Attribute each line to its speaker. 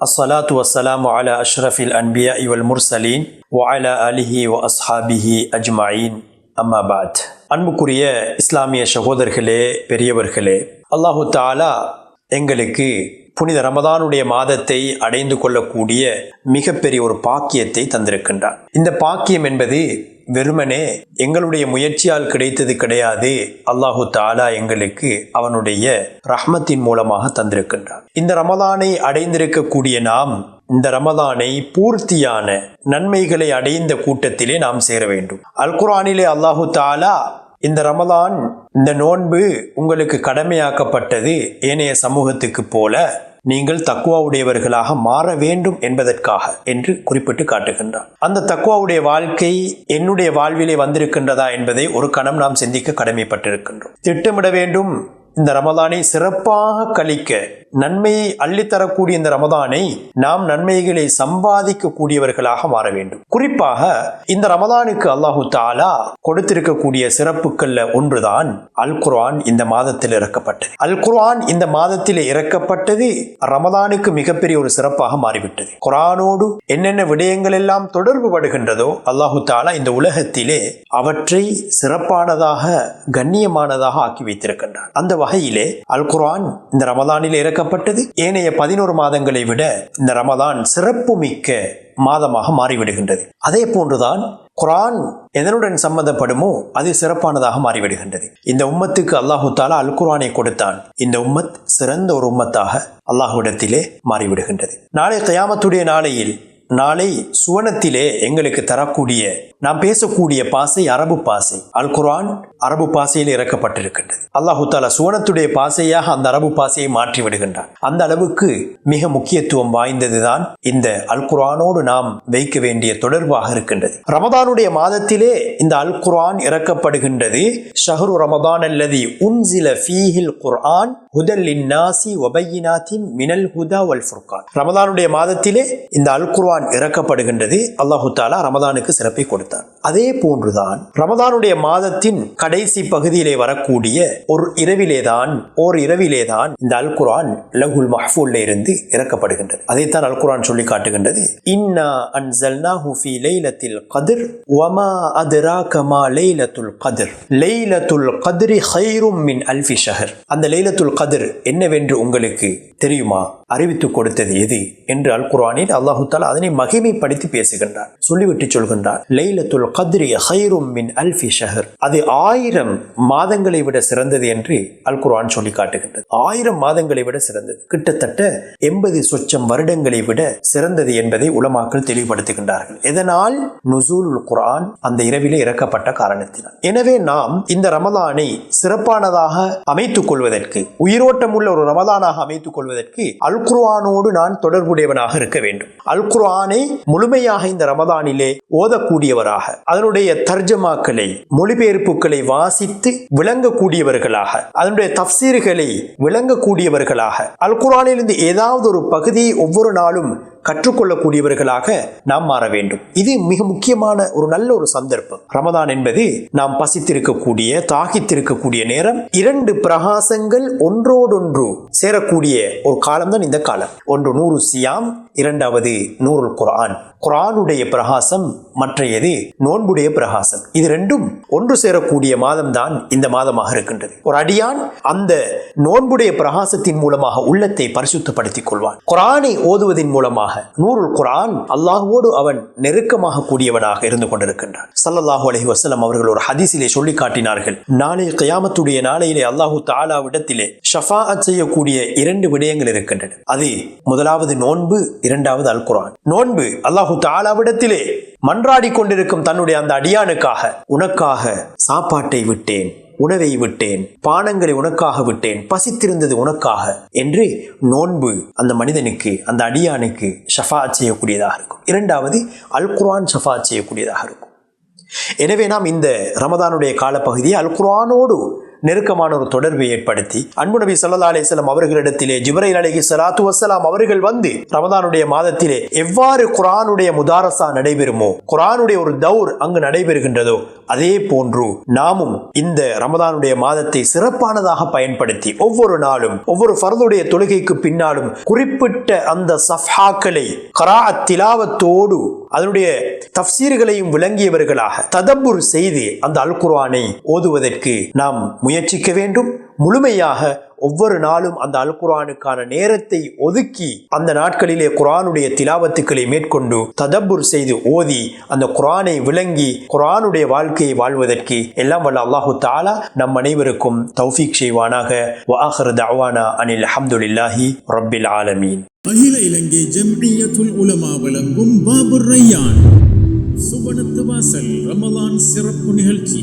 Speaker 1: الصلاة والسلام على أشرف الأنبياء والمرسلين وعلى آله وأصحابه أجمعين أما بعد. அன்புக்குரிய இஸ்லாமிய சகோதரர்களே, பெரியவர்களே, அல்லாஹு தஆலா எங்களுக்கு புனித ரமதானுடைய மாதத்தை அடைந்து கொள்ளக்கூடிய மிகப்பெரிய ஒரு பாக்கியத்தை தந்திருக்கின்றார். இந்த பாக்கியம் என்பது வெறுமனே எங்களுடைய முயற்சியால் கிடைத்தது கிடையாது. அல்லாஹு தஆலா எங்களுக்கு அவனுடைய ரஹ்மத்தின் மூலமாக தந்திருக்கின்றார். இந்த ரமதானை அடைந்திருக்கக்கூடிய நாம் இந்த ரமதானை பூர்த்தியான நன்மைகளை அடைந்த கூட்டத்திலே நாம் சேர வேண்டும். அல் குர்ஆனிலே அல்லாஹு தஆலா இந்த ரமதான், இந்த நோன்பு உங்களுக்கு கடமையாக்கப்பட்டது ஏனைய சமூகத்துக்கு போல நீங்கள் தக்வாவுடையவர்களாக மாற வேண்டும் என்பதற்காக என்று குறிப்பிட்டு காட்டுகின்றார். அந்த தக்வாவுடைய வாழ்க்கை என்னுடைய வாழ்விலே வந்திருக்கின்றதா என்பதை ஒரு கணம் நாம் சிந்திக்க கடமைப்பட்டிருக்கின்றோம். திட்டமிட வேண்டும். இந்த ரமதானை சிறப்பாக கழிக்க, நன்மையை அள்ளித்தரக்கூடிய இந்த ரமதானை நாம் நன்மைகளை சம்பாதிக்க கூடியவர்களாக மாற வேண்டும். குறிப்பாக இந்த ரமதானுக்கு அல்லாஹு தஆலா கொடுத்திருக்கக்கூடிய சிறப்புகள்ல ஒன்றுதான் அல் குர்ஆன் இந்த மாதத்தில் இறக்கப்பட்டது. அல் குர்ஆன் இந்த மாதத்தில் இறக்கப்பட்டது ரமதானுக்கு மிகப்பெரிய ஒரு சிறப்பாக மாறிவிட்டது. குர்ஆனோடு என்னென்ன விடயங்கள் எல்லாம் தொடர்பு படுகின்றதோ அல்லாஹு தஆலா இந்த உலகத்திலே அவற்றை சிறப்பானதாக, கண்ணியமானதாக ஆக்கி வைத்திருக்கின்றார். அந்த வகையிலே அல் குர்ஆன் இந்த ரமதானில் இறக்கப்பட்டது. ஏனைய 11 மாதங்களை விட இந்த ரமதான் சிறப்பு மிக்க மாதமாக மாறிவிடுகின்றது. அதே போன்றுதான் குர்ஆன் எதனுடன் சம்பந்தப்படுமோ அது சிறப்பானதாக மாறிவிடுகின்றது. இந்த உம்மத்துக்கு அல்லாஹு தஆலா அல் குர்ஆனை கொடுத்தான். இந்த உம்மத் சிறந்த ஒரு உம்மத்தாக அல்லாஹ்விடத்திலே மாறிவிடுகின்றது. நாளை கியாமத்துடைய நாளை சுவனத்திலே எங்களுக்கு தரக்கூடிய, நாம் பேசக்கூடிய பாசை அரபு பாசை. அல் குர்ஆன் அரபு பாசையில் இறக்கப்பட்டிருக்கின்றது. அல்லாஹு தஆலா சுவனத்துடைய பாசையாக அந்த அரபு பாசையை மாற்றி விடுகின்றான். அந்த அளவுக்கு மிக முக்கியத்துவம் வாய்ந்ததுதான் இந்த அல் குர்ஆனோடு நாம் வைக்க வேண்டிய தொடர்பாக இருக்கின்றது. ரமதானுடைய மாதத்திலே இந்த அல் குர்ஆன் இறக்கப்படுகின்றது. ஷஹ்ரு ரமதான் அல்லதி உன்சில ஃபீஹில் குர்ஆன் ஹுதல் லின்னாஸி வபையினாத்தின் மினல் ஹுதா வல் ஃபுர்கான். ரமதானுடைய மாதத்திலே இந்த அல் குர்ஆன் இறக்கப்படுகின்றது. அல்லாஹு தஆலா ரமதானுக்கு சிறப்பை கொடுத்தார். அதே போன்றுதான் ரமதானுடைய மாதத்தின் கடைசி பகுதியிலே வரக்கூடிய ஒரு இரவிலேதான் இந்த அல் குர்ஆன் லஹுல் மஹ்ஃபூல்ல இருந்து இறக்கப்படுகின்றது. அதைத்தான் அல் குர்ஆன் சொல்லி காட்டுகின்றது. இன்னா அன்ஸல்னாஹு ஃபீ லைலத்தில் கத்ர் வமா அத்ராக மா லைலத்துல் கத்ர் லைலத்துல் கத்ரி கைரும் மின் அல்ஃபி ஷஹர். அந்த லைலத்துல் கத்ர் என்னவென்று உங்களுக்கு தெரியுமா? அறிவித்து கொடுத்தது எது என்று அல் குர்ஆனில் அல்லாஹு தஆலா அதனை மகிமைப்படுத்தி பேசுகின்றார். சொல்லிவிட்டு சொல்கின்றார், லைலத்துல் கத்ரி கைரும் மின் அல்ஃபி ஷஹர். அது 1000 மாதங்களை விட சிறந்தது என்று அல் குர்ஆன் சொல்லி காட்டுகின்றது. 1000 மாதங்களை விட சிறந்தது, கிட்டத்தட்ட 80 சொச்சம் வருடங்களை விட சிறந்தது என்பதை உலமாக்கள் தெளிவுபடுத்துகின்றார்கள். எதனால்? நுசூலுல் குர்ஆன் அந்த இரவிலே இறக்கப்பட்ட காரணத்தினால். எனவே நாம் இந்த ரமதானை சிறப்பானதாக அமைத்துக் கொள்வதற்கு, உயிரோட்டம் உள்ள ஒரு ரமதானாக அமைத்துக் கொள்வதற்கு அல் குர்ஆனோடு நான் தொடர்புடையவனாக இருக்க வேண்டும். அல் குர்ஆனை முழுமையாக இந்த ரமதானிலே ஓதக்கூடியவராக, அதனுடைய தர்ஜமாக்களை, மொழிபெயர்ப்புகளை வாசித்து விளங்கக்கூடியவர்களாக, அதனுடைய தஃப்சீர்களை விளங்கக்கூடியவர்களாக, அல் குர்ஆனிலிருந்து ஏதாவது ஒரு பகுதியை ஒவ்வொரு நாளும் கற்றுக்கொள்ளக்கூடியவர்களாக நாம் மாற வேண்டும். இது மிக முக்கியமான ஒரு நல்ல ஒரு சந்தர்ப்பம். ரமதான் என்பது நாம் பசித்திருக்கக்கூடிய, தாகித்திருக்கக்கூடிய நேரம். 2 பிரகாசங்கள் ஒன்றோடொன்று சேரக்கூடிய ஒரு காலம்தான் இந்த காலம். ஒன்று நூறு சியாம், இரண்டாவது நூறுல் குர்ஆன். குர்ஆனுடைய பிரகாசம், மற்றையது நோன்புடைய பிரகாசம். இது ரெண்டும் ஒன்று சேரக்கூடிய மாதம் தான் இந்த மாதமாக இருக்கின்றது. ஒரு அடியான் அந்த நோன்புடைய பிரகாசத்தின் மூலமாக உள்ளத்தை பரிசுத்தப்படுத்திக் கொள்வான். குர்ஆனை ஓதுவதன் மூலமாக நூறுல் குர்ஆன் அல்லாஹ்வோடு அவன் நெருக்கமாக கூடியவனாக இருந்து கொண்டிருக்கின்றான். ஸல்லல்லாஹு அலைஹி வஸல்லம் அவர்கள் ஒரு ஹதீஸிலே சொல்லி காட்டினார்கள், நாளை கியாமத்துடைய நாளையிலே அல்லாஹு தஆலாவிடத்திலே ஷஃபாஅத் செய்யக்கூடிய 2 விடயங்கள் இருக்கின்றன. அது முதலாவது நோன்பு, இரண்டாவது அல் குர்ஆன். நோன்பு அல்லாஹு தஆலாவிடத்திலே மன்றாடி கொண்டிருக்கும் தன்னுடைய அந்த அடியானுக்காக, உனக்காக சாப்பாட்டை விட்டேன், உணவை விட்டேன், பானங்களை உனக்காக விட்டேன், பசித்திருந்தது உனக்காக என்று நோன்பு அந்த மனிதனுக்கு, அந்த அடியானுக்கு ஷஃபாஅத் செய்யக்கூடியதாக இருக்கும். இரண்டாவது அல் குர்ஆன் ஷஃபாஅத் செய்யக்கூடியதாக இருக்கும். எனவே நாம் இந்த ரமதானுடைய காலப்பகுதியை அல் குர்ஆனோடு நெருக்கமான ஒரு தொடர்பை ஏற்படுத்தி அன்பு நபி ஸல்லல்லாஹு அலைஹி வஸல்லம் அவர்களிடத்திலே ஜிப்ரீல் அலைஹிஸ்ஸலாத்து வஸ்ஸலாம் அவர்கள் வந்து ரமதானுடைய மாதத்திலே எவ்வாறு குர்ஆனுடைய முதாரசா நடைபெறுமோ, குர்ஆனுடைய ஒரு தௌர் அங்கு நடைபெறுகின்றதோ, அதே போன்று நாமும் இந்த ரமதானுடைய மாதத்தை சிறப்பானதாக பயன்படுத்தி ஒவ்வொரு நாளும் ஒவ்வொரு ஃபர்துடைய தொழுகைக்கு பின்னாலும் குறிப்பிட்ட அந்த சஃப்ஹாக்களை கராஅத் திலாவத்தோடு அதனுடைய தஃப்சீர்களையும் விளங்கியவர்களாக ததப்புர் செய்து அந்த அல் குர்ஆனை ஓதுவதற்கு நாம் முயற்சிக்க வேண்டும். முழுமையாக ஒவ்வொரு நாளும் அந்த அல் குர்ஆனுக்கான நேரத்தை ஒதுக்கி அந்த நாட்களிலே குர்ஆனுடைய திலாவத்துக்களை மேற்கொண்டு ததப்புர் செய்து ஓதி அந்த குர்ஆனை விளங்கி குர்ஆனுடைய வாழ்க்கையை வாழ்வதற்கு எல்லாம் வல்ல அல்லாஹு தஆலா நம் அனைவருக்கும் தௌஃபீக் செய்வானாக. வ ஆகிரு தஅவானா அனில் ஹம்துலில்லாஹி ரப்பில் ஆலமீன்.
Speaker 2: அகில இலங்கை ஜம்இய்யத்துல் உலமா வழங்கும் பாபுர் ரய்யான் சுபனத்து வாசல் ரமலான் சிறப்பு நிகழ்ச்சி.